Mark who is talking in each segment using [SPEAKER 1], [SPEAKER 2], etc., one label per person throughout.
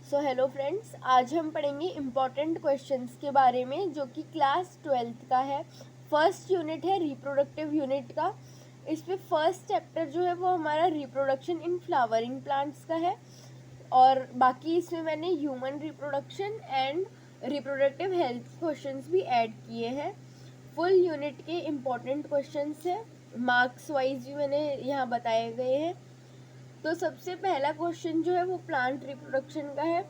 [SPEAKER 1] So hello friends, आज हम पढ़ेंगे इम्पॉर्टेंट क्वेश्चंस के बारे में जो कि क्लास 12th का है। फर्स्ट यूनिट है रिप्रोडक्टिव यूनिट का। इसमें फर्स्ट चैप्टर जो है वो हमारा रिप्रोडक्शन इन फ्लावरिंग प्लांट्स का है और बाकी इसमें मैंने human reproduction and reproductive health questions भी ऐड किए हैं। फुल यूनिट के इम्पॉर्टेंट क्वेश्चंस हैं, मार्क्स वाइज भी मैंने यहाँ बताए गए हैं। तो सबसे पहला क्वेश्चन जो है वो प्लांट रिप्रोडक्शन का है।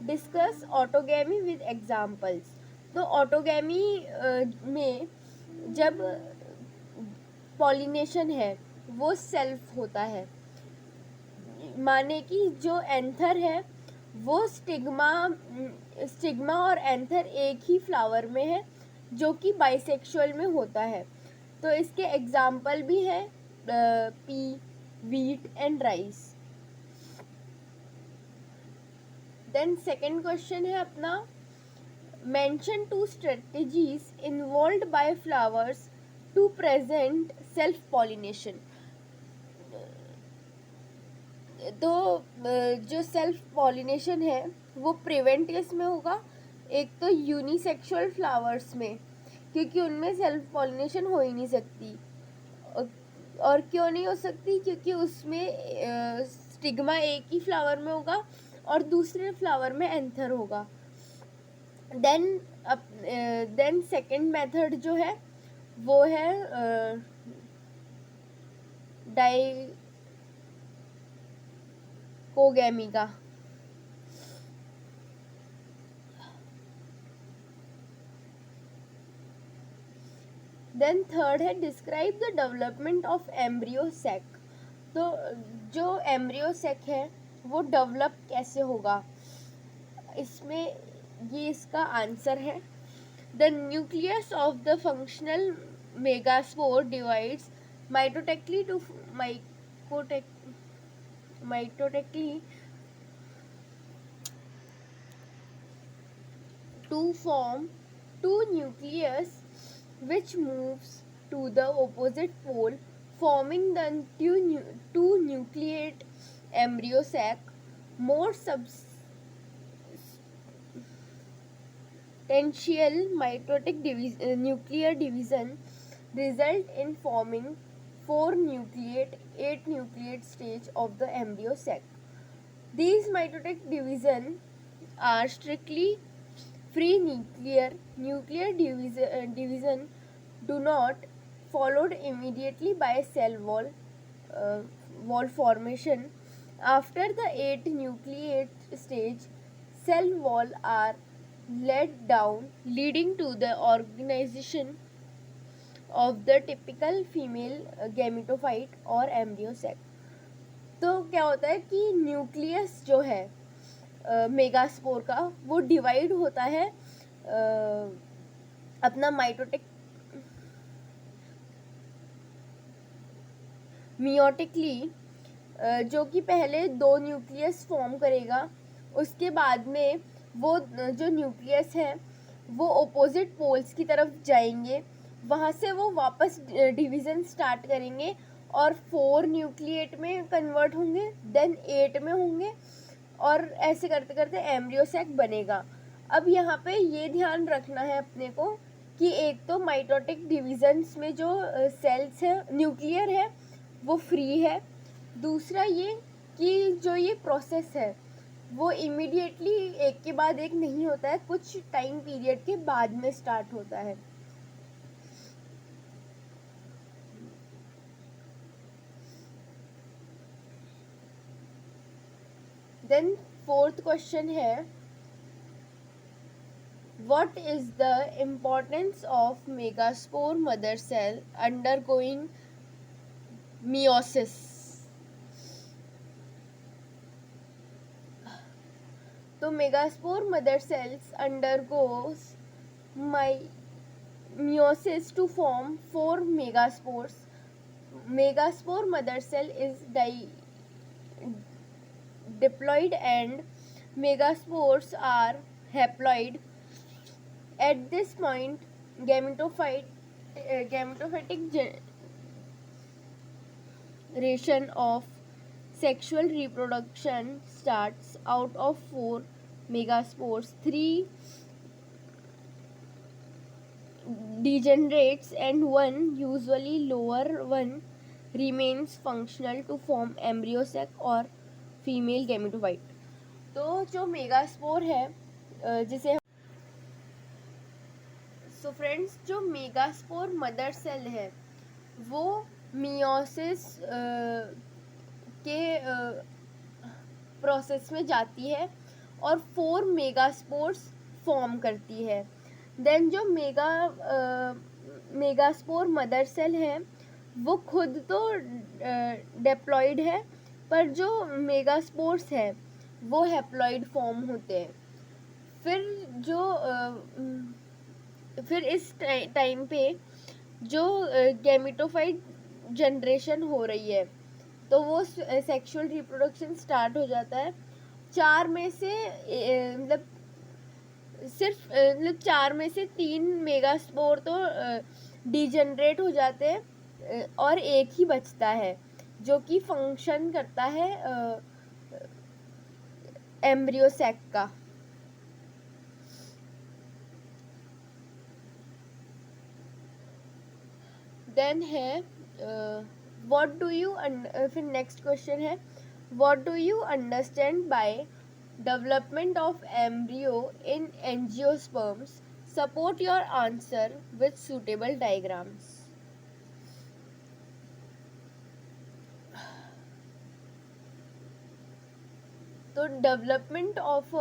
[SPEAKER 1] Discuss autogamy with examples. तो ऑटोगैमी में जब पॉलिनेशन है वो सेल्फ होता है, माने कि जो एंथर है वो स्टिग्मा और एंथर एक ही फ्लावर में है जो कि बाइसेक्सुअल में होता है। तो इसके एग्जाम्पल भी है pea, wheat and rice. Then second question है अपना, mention two strategies involved by flowers to present self pollination. तो जो सेल्फ पॉलिनेशन है वो प्रिवेंट किसमें होगा? एक तो यूनिसेक्सुअल फ्लावर्स में, क्योंकि उनमें सेल्फ पॉलिनेशन हो ही नहीं सकती। और क्यों नहीं हो सकती? क्योंकि उसमें स्टिग्मा एक ही फ्लावर में होगा और दूसरे फ्लावर में एंथर होगा। देन सेकंड मेथड जो है वो है डाइकोगैमी का। देन थर्ड है describe the development of embryo sac. तो जो एम्ब्रियो सैक है वो डेवलप कैसे होगा, इसमें ये इसका आंसर है। The nucleus of the functional megaspore divides mitotically to mitotically to form two nucleus which moves to the opposite pole, forming the two nucleate embryo sac. More substantial mitotic nuclear division result in forming 8 nucleate stage of the embryo sac. These mitotic division are strictly free. Nuclear division do not followed immediately by wall formation. After the 8 nucleate stage, cell wall are let down, leading to the organization of the typical female gametophyte और embryo sac. तो क्या होता है कि nucleus जो है megaspore का वो डिवाइड होता है अपना मियोटिकली, जो कि पहले 2 न्यूक्लियस फॉर्म करेगा। उसके बाद में वो जो न्यूक्लियस है वो ओपोजिट पोल्स की तरफ जाएंगे, वहाँ से वो वापस डिवीज़न स्टार्ट करेंगे और 4 न्यूक्लिएट में कन्वर्ट होंगे, देन 8 में होंगे और ऐसे करते करते एम्ब्रियो सैक बनेगा। अब यहाँ पे ये ध्यान रखना है अपने को कि एक तो माइटोटिक डिविजन्स में जो सेल्स है न्यूक्लियर है वो फ्री है। दूसरा ये कि जो ये प्रोसेस है वो इमीडिएटली एक के बाद एक नहीं होता है, कुछ टाइम पीरियड के बाद में स्टार्ट होता है। देन फोर्थ क्वेश्चन है, what is the importance of megaspore mother cell undergoing meiosis? तो megaspore mother cells undergoes meiosis to form 4 megaspores. Megaspore mother cell is diploid and megaspores are haploid. At this point, gametophytic generation of sexual reproduction starts out of 4 megaspores, 3 degenerates and one, usually lower one, remains functional to form embryo sac or female gametophyte. तो जो megaspore है जिसे so friends, जो megaspore mother cell है वो meiosis के process में जाती है और 4 मेगास्पोर्स फॉर्म करती है. देन जो मेगास्पोर मदर सेल है वो खुद तो डेप्लॉइड है, पर जो मेगास्पोर्स है वो हैप्लॉइड फॉर्म होते हैं. फिर इस टाइम पे जो गैमेटोफाइट जनरेशन हो रही है तो वो सेक्सुअल रिप्रोडक्शन स्टार्ट हो जाता है. 4 में से मतलब सिर्फ मतलब 4 में से 3 मेगास्पोर तो डिजनरेट हो जाते हैं और एक ही बचता है जो कि फंक्शन करता है एम्ब्रियो सैक का. देन है व्हाट डू यू फिर नेक्स्ट क्वेश्चन है what do you understand by development of embryo in angiosperms. Support your answer with suitable diagrams. तो development of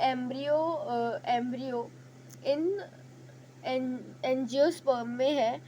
[SPEAKER 1] embryo in angiosperm में है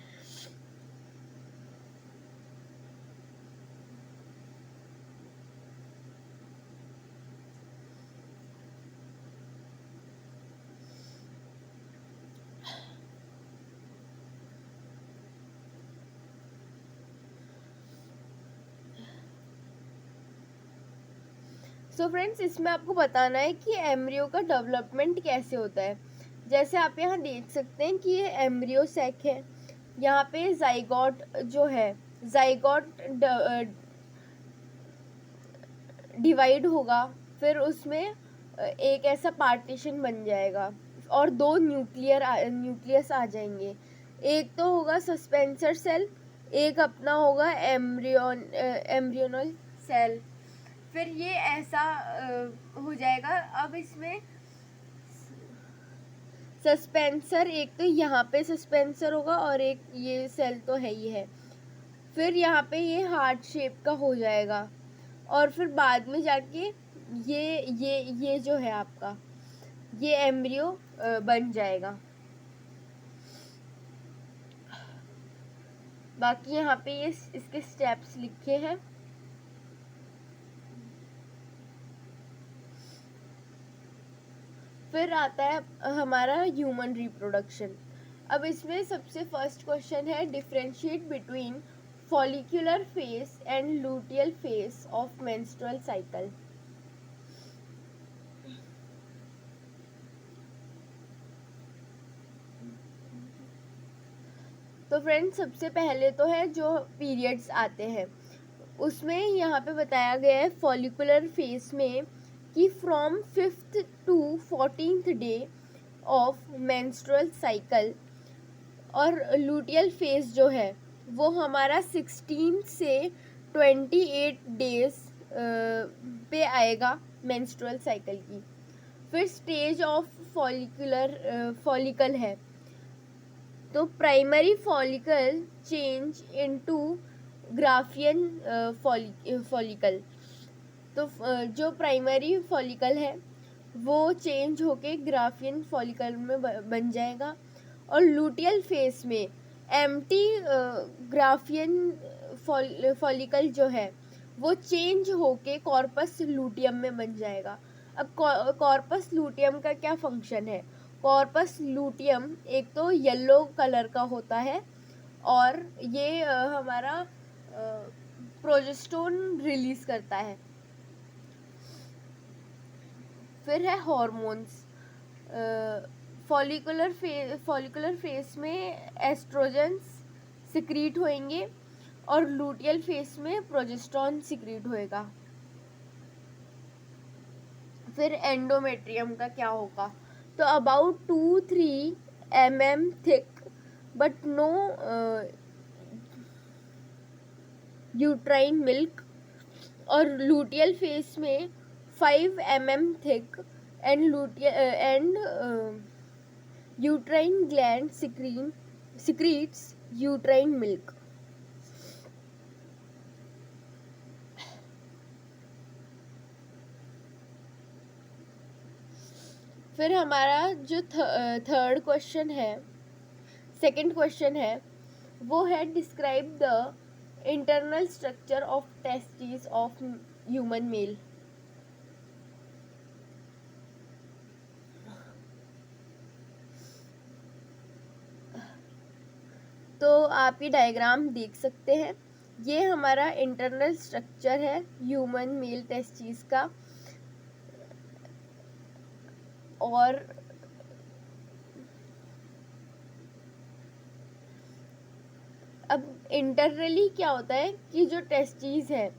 [SPEAKER 1] सो फ्रेंड्स, इसमें आपको बताना है कि एम्ब्रियो का डेवलपमेंट कैसे होता है. जैसे आप यहाँ देख सकते हैं कि ये एम्ब्रियो सैक है. यहाँ पे जाइगोट जो है जाइगोट डिवाइड होगा, फिर उसमें एक ऐसा पार्टीशन बन जाएगा और 2 न्यूक्लियस आ जाएंगे. एक तो होगा सस्पेंसर सेल, एक अपना होगा एम्ब्रियोनल सेल. फिर ये ऐसा हो जाएगा. अब इसमें सस्पेंसर, एक तो यहाँ पे सस्पेंसर होगा और एक ये सेल तो है ही है. फिर यहाँ पे ये हार्ट शेप का हो जाएगा और फिर बाद में जाके ये जो है आपका ये एम्ब्रियो बन जाएगा. बाकी यहाँ पे ये इसके स्टेप्स लिखे हैं. फिर आता है हमारा ह्यूमन रिप्रोडक्शन. अब इसमें सबसे फर्स्ट क्वेश्चन है differentiate between follicular phase and luteal phase of menstrual cycle. तो फ्रेंड्स, सबसे पहले तो है जो पीरियड्स आते हैं उसमें यहाँ पे बताया गया है फॉलिकुलर फेज में कि from 5th to 14th day of menstrual cycle. और लूटियल फेज जो है वो हमारा 16 से 28 डेज पे आएगा मेंस्ट्रुअल साइकिल की. फिर स्टेज ऑफ फॉलिकल है. तो primary follicle change into Graafian follicle. तो जो प्राइमरी फॉलिकल है वो चेंज होके ग्राफियन फॉलिकल में बन जाएगा. और लूटियल फेस में एम्प्टी ग्राफियन फॉलिकल जो है वो चेंज होके कॉर्पस लूटियम में बन जाएगा. अब कॉर्पस लूटियम का क्या फंक्शन है. कॉर्पस लूटियम एक तो येलो कलर का होता है और ये हमारा प्रोजेस्टेरोन रिलीज करता है. फिर है हॉर्मोन्स. फॉलिकुलर फेस में एस्ट्रोजन्स सिक्रीट होंगे और लूटियल फेस में प्रोजेस्टेरॉन सिक्रीट होएगा। फिर एंडोमेट्रियम का क्या होगा? तो about 2-3 mm thick but no uterine milk, और लूटियल फेस में 5 mm thick and uterine gland secretes uterine milk. फिर हमारा जो थर्ड क्वेश्चन है, सेकंड क्वेश्चन है, वो है describe the internal structure of testis of human male. तो आप ये डायग्राम देख सकते हैं, ये हमारा इंटरनल स्ट्रक्चर है ह्यूमन मेल टेस्टिस का। और अब इंटरनली क्या होता है कि जो टेस्टिस है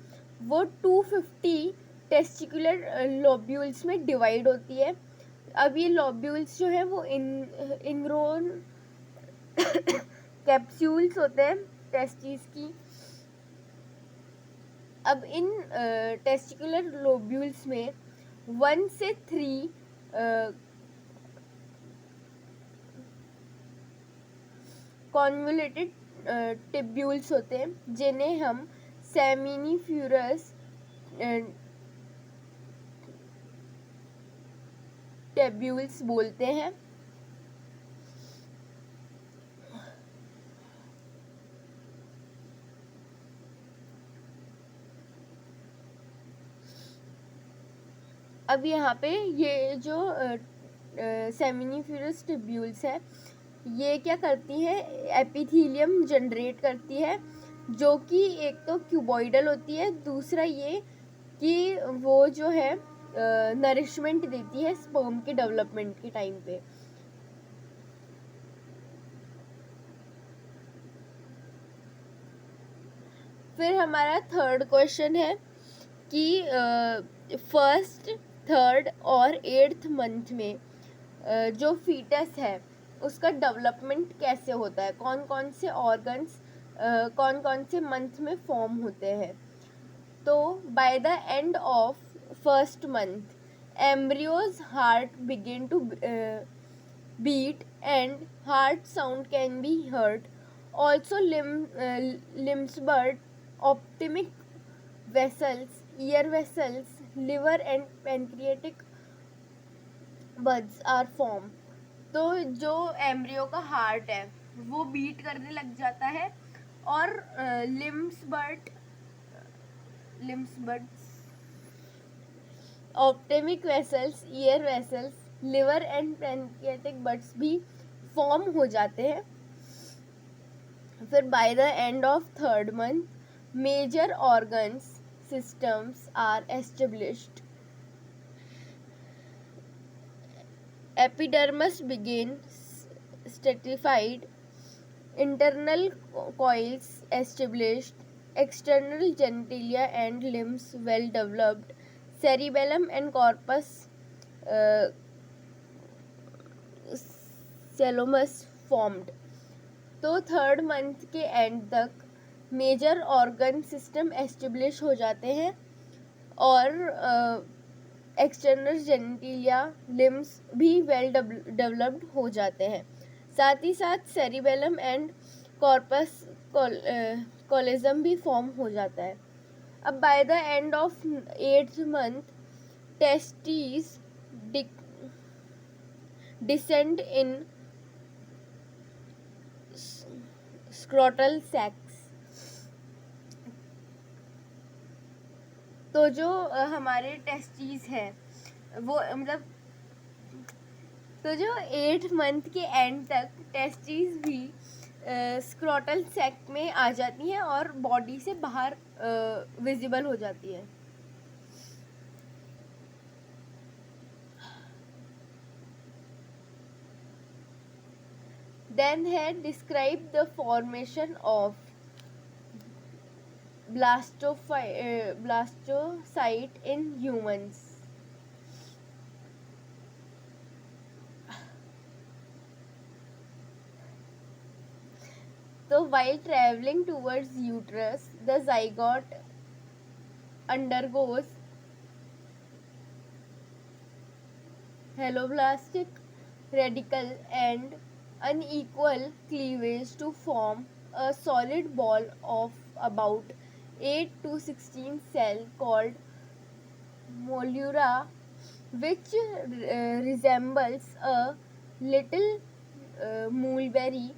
[SPEAKER 1] वो 250 टेस्टिकुलर लोब्यूल्स में डिवाइड होती है। अब ये लोब्यूल्स जो है वो इनग्रोन कैप्सूल्स होते हैं टेस्टिस की। अब इन टेस्टिकुलर लोब्यूल्स में 1 से 3 कॉन्वोल्यूटेड टिब्यूल्स होते हैं, जिन्हें हम सेमिनिफ्यूरस टिब्यूल्स बोलते हैं। अब यहाँ पे ये जो सेमिनिफ्यूरस टिब्यूल्स है, ये क्या करती है, एपिथेलियम जनरेट करती है, जो कि एक तो क्यूबॉइडल होती है, दूसरा ये कि वो जो है नरिशमेंट देती है स्पर्म के डेवलपमेंट के टाइम पे। फिर हमारा थर्ड क्वेश्चन है कि फर्स्ट, थर्ड और 8th मंथ में जो फीटस है उसका डेवलपमेंट कैसे होता है, कौन कौन से ऑर्गन्स कौन कौन से मंथ में फॉर्म होते हैं। तो by the end of first month embryo's heart begin to beat and heart sound can be heard. Also limbs but optic vessels, ear vessels, liver and pancreatic buds are formed. तो जो embryo का heart है वो beat करने लग जाता है, और limbs but optic vessels, ear vessels, liver and pancreatic buds भी फॉर्म हो जाते हैं। फिर by the end of third month major organs systems are established. Epidermis begin stratified, internal coils established, external genitalia and limbs well developed, cerebellum and corpus callosum formed। तो third month के and तक major organ system establish हो जाते हैं, और external जेनिटिलिया, limbs भी well developed हो जाते हैं। साथ ही साथ सेरिबेलम एंड कॉर्पस कॉलोजम भी फॉर्म हो जाता है। अब by the end of 8th month testis descend in scrotal sacs. तो जो हमारे टेस्टिस है वो मतलब, तो जो 8th मंथ के एंड तक टेस्टिस भी स्क्रोटल सैक में आ जाती हैं और बॉडी से बाहर विजिबल हो जाती है। देन है describe the formation of blastocyte in humans. So while traveling towards uterus, the zygote undergoes haloblastic radical and unequal cleavage to form a solid ball of about 8 to 16 cells called mollura, which resembles a little mulberry.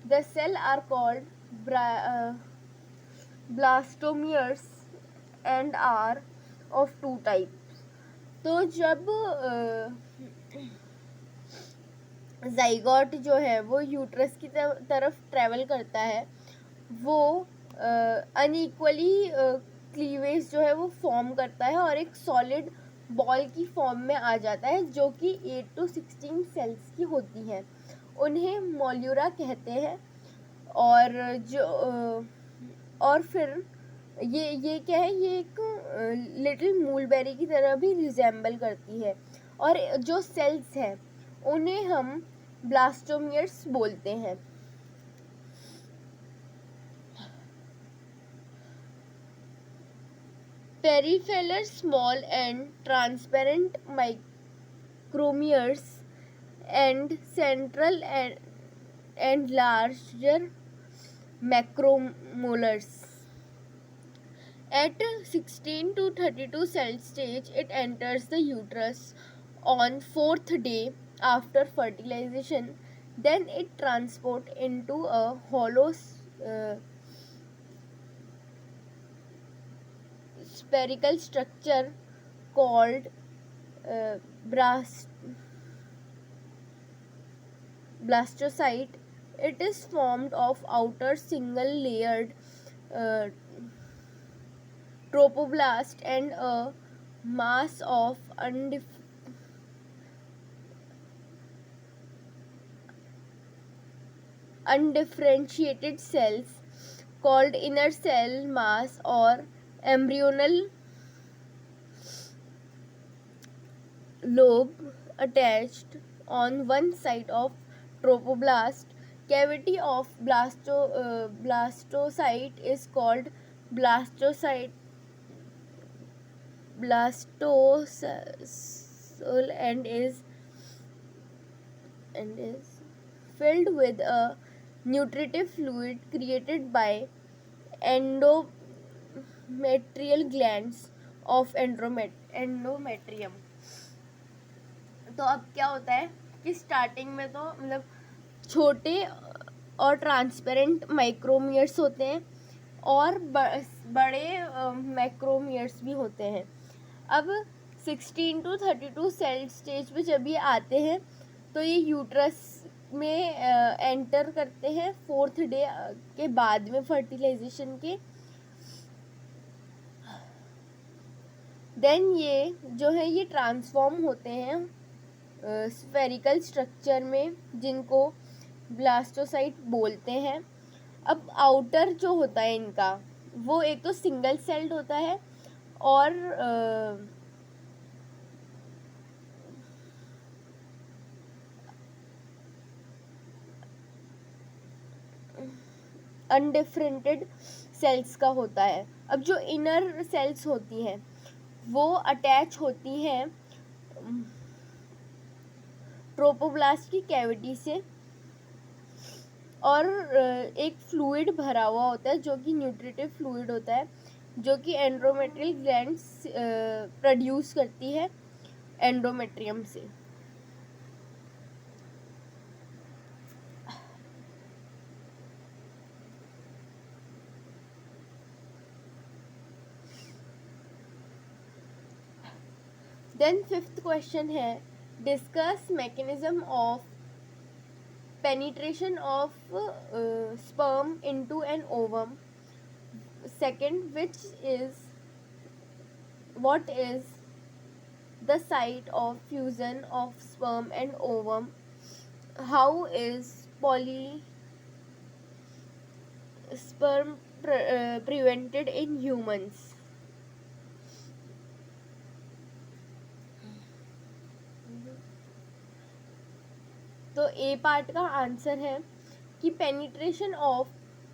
[SPEAKER 1] The cells are called blastomeres and are of two types. तो जब zygote जो है वो uterus की तरफ travel करता है, वो अनइक्वली क्लीवेज जो है वो फॉर्म करता है और एक सॉलिड बॉल की फॉर्म में आ जाता है, जो कि 8 to 16 सेल्स की होती हैं. उन्हें मोल्यूरा कहते हैं. और जो और फिर ये क्या है, ये एक लिटिल मूलबेरी की तरह भी रिजेंबल करती है. और जो सेल्स हैं उन्हें हम ब्लास्टोमियर्स बोलते हैं. Peripheral small and transparent micromeres and central and larger macromolars. At 16 to 32 cell stage, it enters the uterus on 4th day after fertilization. Then it transports into a hollow spherical structure called blastocyte. It is formed of outer single layered tropoblast and a mass of undifferentiated cells called inner cell mass or embryonal lobe attached on one side of tropoblast. Cavity of blastocyte is called blastocele and is filled with a nutritive fluid created by endometrial glands of endometrium. तो अब क्या होता है कि starting में तो मतलब छोटे और ट्रांसपेरेंट माइक्रोमियर्स होते हैं और बड़े मैक्रोमियर्स भी होते हैं. अब 16 to 32 सेल स्टेज पे जब ये आते हैं तो ये यूट्रस में एंटर करते हैं 4th डे के बाद में फर्टिलाइजेशन के. देन ये जो है ये ट्रांसफॉर्म होते हैं स्फेरिकल स्ट्रक्चर में, जिनको ब्लास्टोसाइट बोलते हैं. अब आउटर जो होता है इनका, वो एक तो सिंगल सेल्ड होता है और अनडिफरेंटेड सेल्स का होता है. अब जो इनर सेल्स होती हैं वो अटैच होती हैं ट्रोपोब्लास्ट की कैविटी से और एक फ्लूइड भरा हुआ होता है जो कि न्यूट्रिटिव फ्लूइड होता है, जो कि एंडोमेट्रियल ग्लैंड्स प्रोड्यूस करती है एंडोमेट्रियम से. देन 5th क्वेश्चन है, discuss mechanism of penetration of sperm into an ovum. Second, what is the site of fusion of sperm and ovum? How is sperm prevented in humans? तो ए part का answer है कि penetration of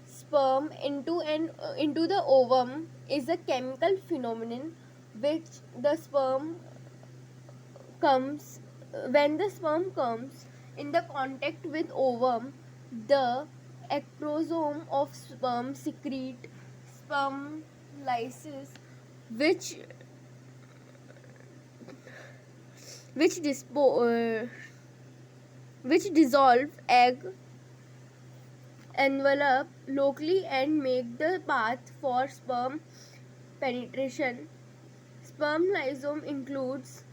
[SPEAKER 1] sperm into the ovum is a chemical phenomenon which the sperm comes when the sperm comes in the contact with ovum, the ectrodome of sperm secrete sperm lysis, which which dispo which dissolve egg envelope locally and make the path for sperm penetration. Sperm lysome includes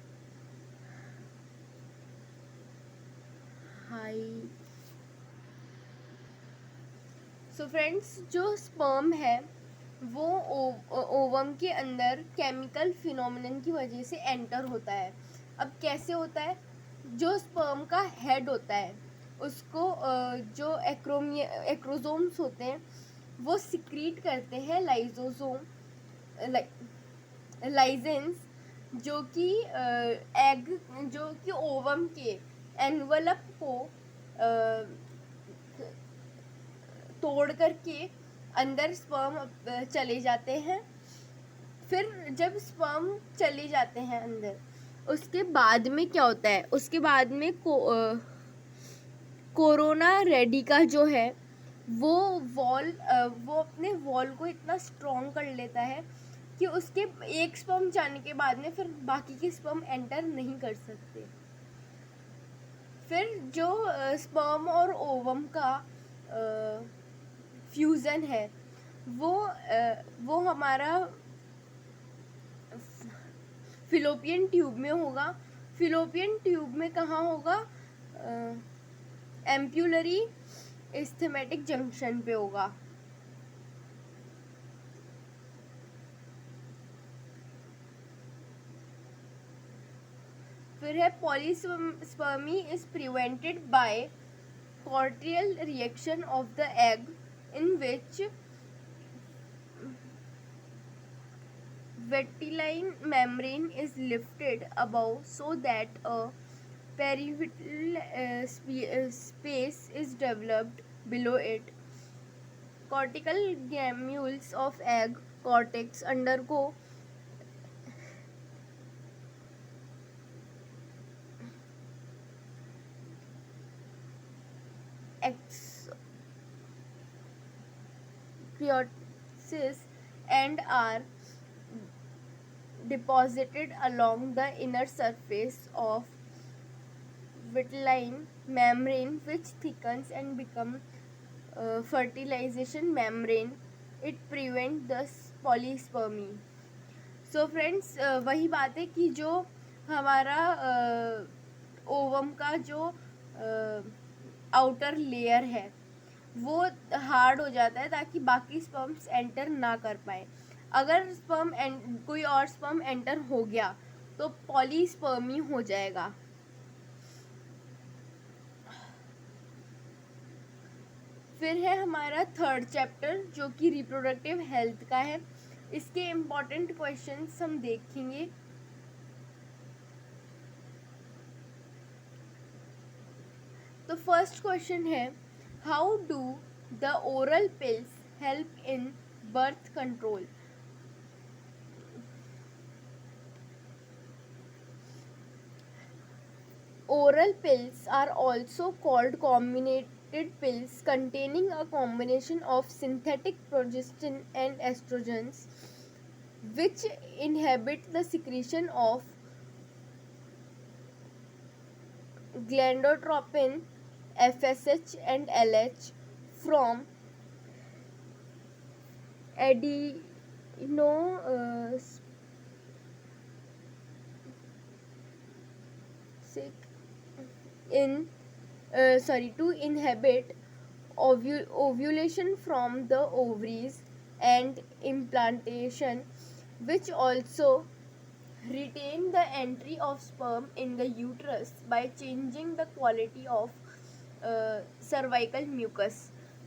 [SPEAKER 1] so friends, जो sperm है वो ovum के अंदर chemical phenomenon की वजह से enter होता है. अब कैसे होता है? जो स्पर्म का हेड होता है उसको जो एक्रोजोम्स होते हैं वो सिक्रीट करते हैं लाइजेंस, जो कि एग जो कि ओवम के एनवलप को तोड़ करके अंदर स्पर्म चले जाते हैं. फिर जब स्पर्म चले जाते हैं अंदर, उसके बाद में क्या होता है? उसके बाद में कोरोना रेडिका जो है वो अपने वॉल को इतना स्ट्रॉन्ग कर लेता है कि उसके एक स्पर्म जाने के बाद में फिर बाकी के स्पर्म एंटर नहीं कर सकते. फिर जो स्पर्म और ओवम का फ्यूज़न है वो हमारा फिलोपियन ट्यूब में होगा. फिलोपियन ट्यूब में कहाँ होगा? एम्प्यूलरी इस्थेमेटिक जंक्शन पे होगा. फिर है polyspermy is prevented by cordial reaction of the egg in which vitelline membrane is lifted above so that a perivital space is developed below it. Cortical granules of egg cortex undergo excriosis and are deposited along the inner surface of vitelline membrane, which thickens and become fertilization membrane. It prevents the polyspermy. So friends, वही बात है कि जो हमारा ovum का जो outer layer है वो हार्ड हो जाता है ताकि बाकी स्पर्म्स एंटर ना कर पाए. अगर कोई और स्पर्म एंटर हो गया तो पॉलीस्पर्मी हो जाएगा. फिर है हमारा थर्ड चैप्टर जो कि रिप्रोडक्टिव हेल्थ का है. इसके इम्पॉर्टेंट क्वेश्चंस हम देखेंगे. तो फर्स्ट क्वेश्चन है, how do the oral pills help in birth control? Oral pills are also called combinated pills containing a combination of synthetic progestin and estrogens, which inhibit the secretion of gonadotropin, FSH and LH from to inhibit ovulation from the ovaries and implantation, which also retain the entry of sperm in the uterus by changing the quality of cervical mucus.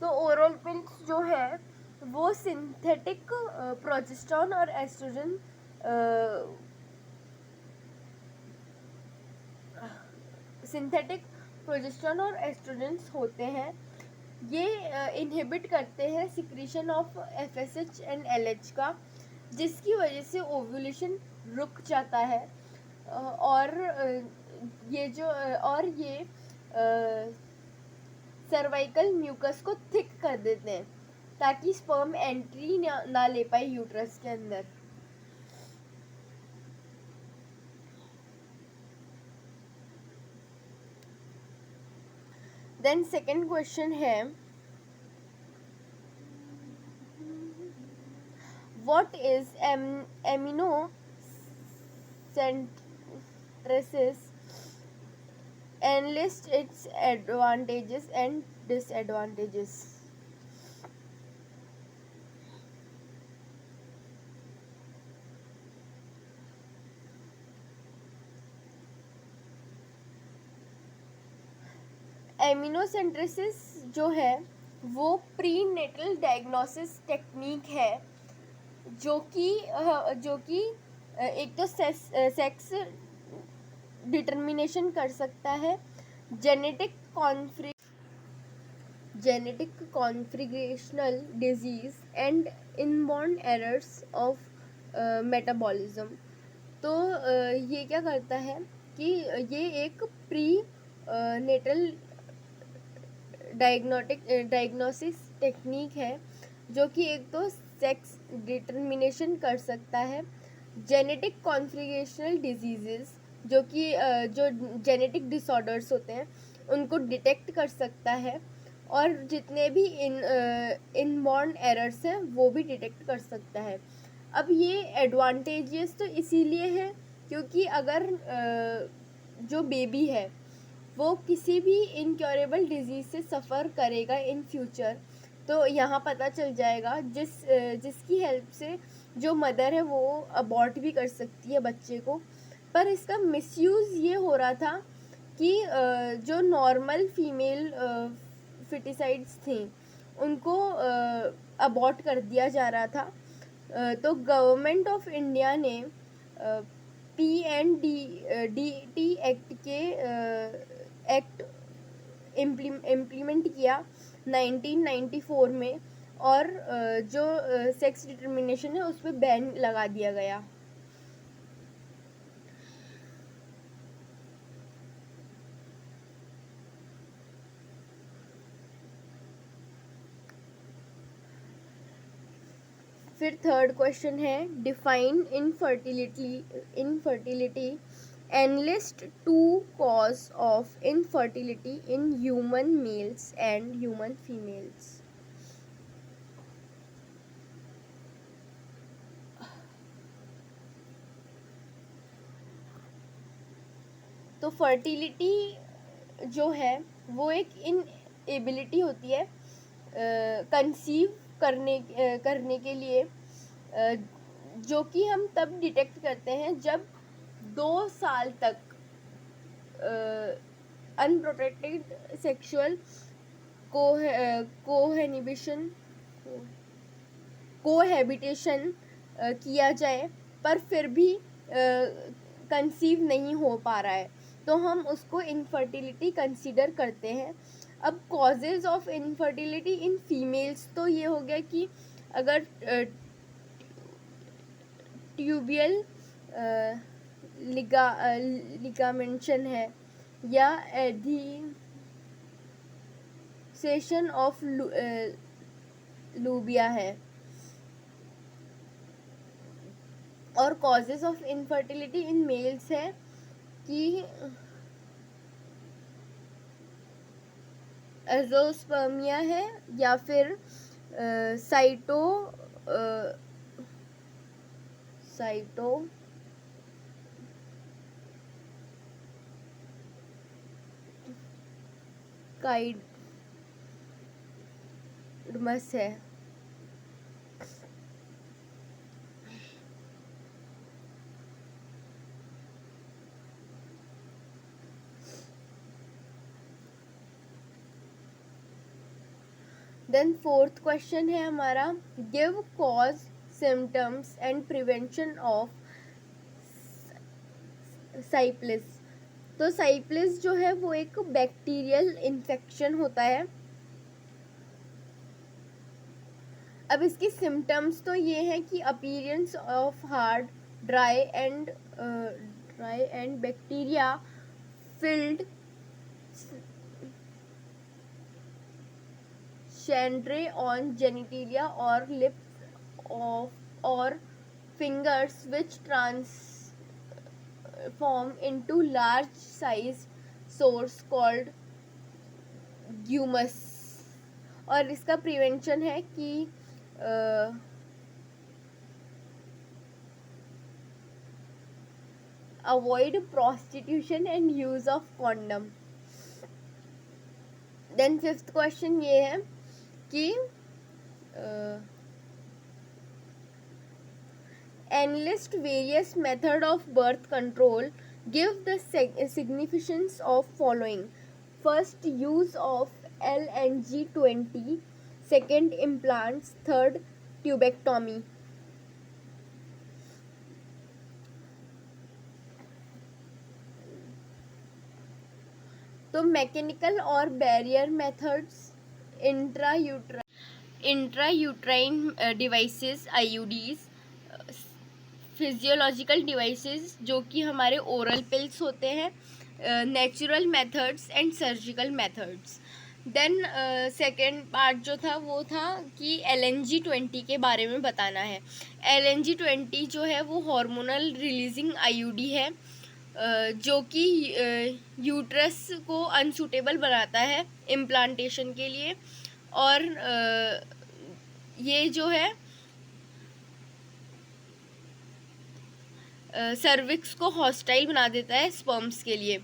[SPEAKER 1] तो oral pills जो है वो synthetic progesterone और oestrogen synthetic progesterone और oestrogens होते हैं। ये inhibit करते हैं secretion of FSH and LH का, जिसकी वजह से ओव्यूलेशन रुक जाता है। और ये सर्वाइकल म्यूकस को थिक कर देते हैं ताकि स्पर्म एंट्री ना ले पाए यूट्रस के अंदर। देन सेकंड क्वेश्चन है, what is amino synthesis and list its advantages and disadvantages. एमिनोसेंट्रेसिस जो है वो प्रीनेटल डायग्नोसिस टेक्निक है जो कि एक तो सेक्स डिटर्मिनेशन कर सकता है, genetic configurational disease and inborn errors of metabolism. तो ये क्या करता है कि ये एक प्री नेटल डायग्नोसिस टेक्निक है जो कि एक तो सेक्स डिटर्मिनेशन कर सकता है, जेनेटिक कॉन्फिगरेशनल डिजीजेस जो कि जो जेनेटिक डिसऑर्डर्स होते हैं उनको डिटेक्ट कर सकता है, और जितने भी इनबॉर्न एरर्स हैं वो भी डिटेक्ट कर सकता है। अब ये एडवांटेजेस तो इसीलिए है क्योंकि अगर जो बेबी है वो किसी भी इनक्योरेबल डिजीज़ से सफ़र करेगा इन फ्यूचर, तो यहाँ पता चल जाएगा जिसकी हेल्प से जो मदर है वो अबॉर्ट भी कर सकती है बच्चे को। पर इसका मिसयूज़ ये हो रहा था कि जो नॉर्मल फीमेल फिटिसाइड्स थी उनको अबॉर्ट कर दिया जा रहा था। तो गवर्नमेंट ऑफ इंडिया ने PNDT एक्ट इम्प्लीमेंट किया 1994 में, और जो सेक्स डिटर्मिनेशन है उस पर बैन लगा दिया गया। फिर थर्ड क्वेश्चन है, define infertility and list 2 cause of infertility in human males and human females. तो फर्टिलिटी जो है वो एक इनएबिलिटी होती है कंसीव करने के लिए, जो कि हम तब डिटेक्ट करते हैं जब 2 साल तक अनप्रोटेक्टेड सेक्सुअल कोहैबिटेशन किया जाए पर फिर भी कंसीव नहीं हो पा रहा है, तो हम उसको इनफर्टिलिटी कंसीडर करते हैं। अब causes of infertility in females तो ये हो गया कि अगर ट्यूबियल लिगामेंशन है या एडहीसेशन ऑफ लूबिया है। और causes of infertility in males है कि एज़ोस्पर्मिया है या फिर साइटो काइडमस है। देन फोर्थ क्वेश्चन है हमारा, give cause, symptoms and prevention of syphilis. तो साइप्लिस जो है वो एक बैक्टीरियल इन्फेक्शन होता है। अब इसकी सिम्टम्स तो ये हैं कि appearance of hard, dry and bacteria filled chancre on genitalia और लिप्स ऑफ और fingers which transform into large size sores called gummas. और इसका प्रिवेंशन है कि avoid prostitution and use of condom. Then fifth question ये है कि enlist various method of birth control, give the significance of following. First, use of LNG-20, second, implants, third, tubectomy. तो mechanical और barrier methods, intrauterine devices IUDs, physiological devices जो कि हमारे oral pills होते हैं, natural methods and surgical methods. Then second part जो था वो था कि LNG-20 के बारे में बताना है। LNG-20 जो है वो हार्मोनल रिलीजिंग IUD है जो कि यूट्रस को अनसूटेबल बनाता है इम्प्लांटेशन के लिए, और ये जो है सर्विक्स को हॉस्टाइल बना देता है स्पर्म्स के लिए।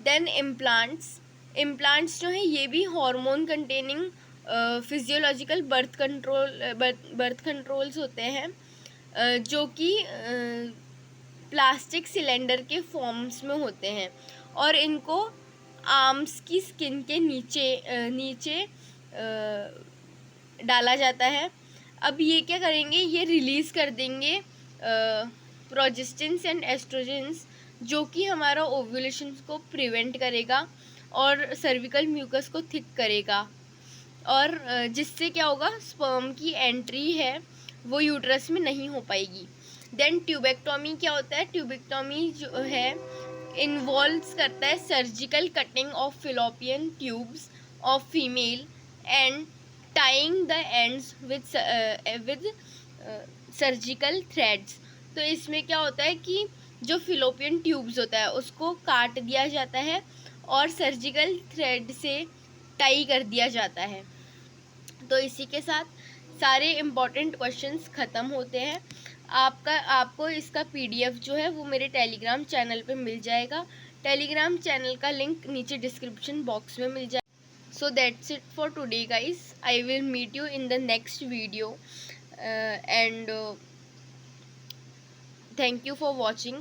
[SPEAKER 1] देन इम्प्लांट्स जो है ये भी hormone containing physiological birth controls होते हैं जो कि प्लास्टिक सिलेंडर के फॉर्म्स में होते हैं, और इनको आर्म्स की स्किन के नीचे डाला जाता है। अब ये क्या करेंगे, ये रिलीज़ कर देंगे प्रोजेस्टेंस एंड एस्ट्रोजेंस जो कि हमारा ओव्यूलेशन को प्रिवेंट करेगा और सर्विकल म्यूकस को थिक करेगा, और जिससे क्या होगा, स्पर्म की एंट्री है वो यूट्रस में नहीं हो पाएगी। देन ट्यूबेक्टोमी क्या होता है, ट्यूबेक्टोमी जो है इन्वॉल्व्स करता है surgical cutting of fallopian tubes of female and tying the ends with surgical threads. तो इसमें क्या होता है कि जो फिलोपियन ट्यूब्स होता है उसको काट दिया जाता है और सर्जिकल थ्रेड से टाई कर दिया जाता है। तो इसी के साथ सारे इम्पॉर्टेंट क्वेश्चंस ख़त्म होते हैं। आपको इसका PDF जो है वो मेरे टेलीग्राम चैनल पे मिल जाएगा। टेलीग्राम चैनल का लिंक नीचे डिस्क्रिप्शन बॉक्स में मिल जाएगा। So that's it for today guys, I will meet you in the next video and thank you for watching.